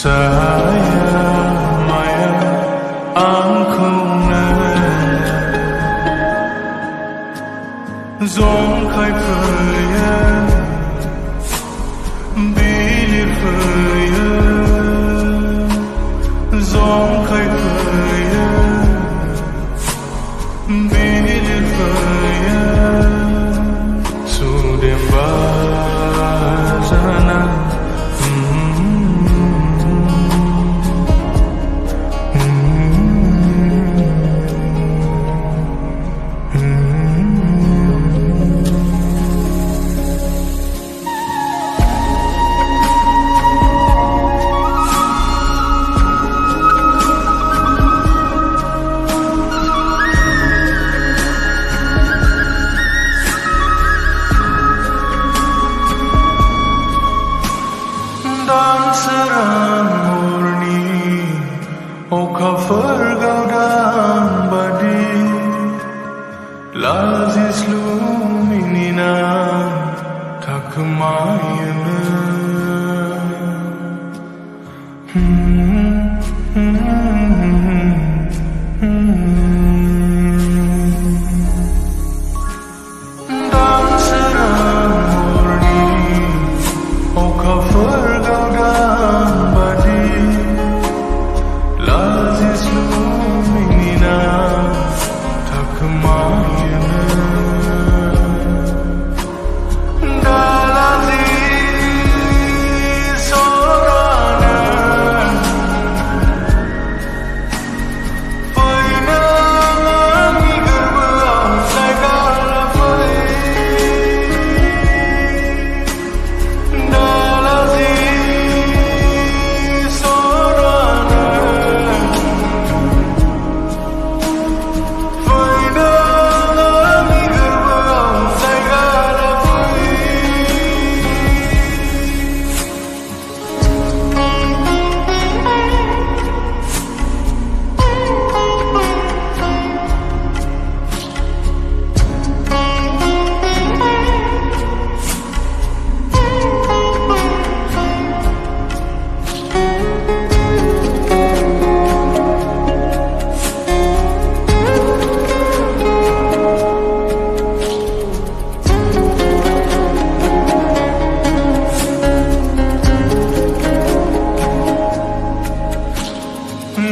Saya maya angkuna Zong khai phơi bilir phơi Zong khai phơi bilir phơi Sudem bazana Serang murni Oka fergaudan badi Lazis luminina Tak kemayana Dan serang murni Oka fergaudan badi Lazis luminina Tak kemayana Dalazis sorana Fayna ngi gerbang segala fay Dalazis sorana Fayna ngi gerbang segala fay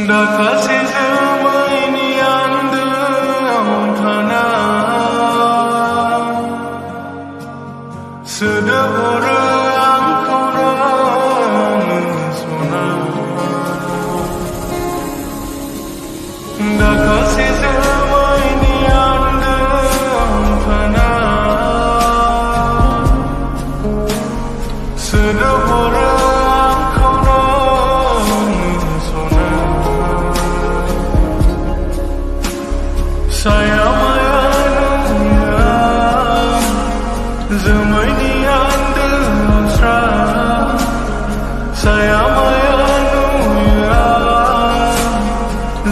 Da kasih ini anda tanah Sedahara angkau sona Da kasih ini anda tanah Sedahara Saya mayanuya Zemainian demonstra Saya mayanuya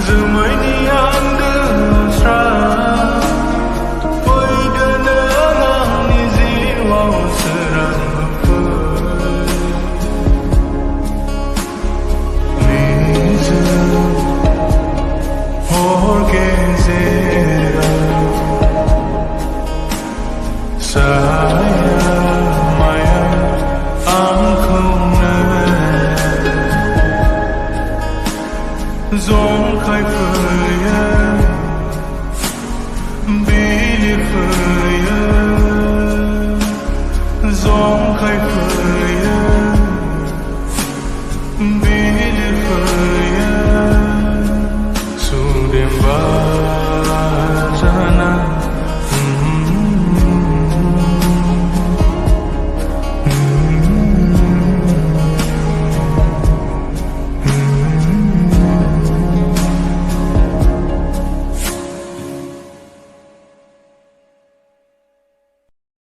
Zemainian demonstra Paidana ni jiwa serang Niza Orgezera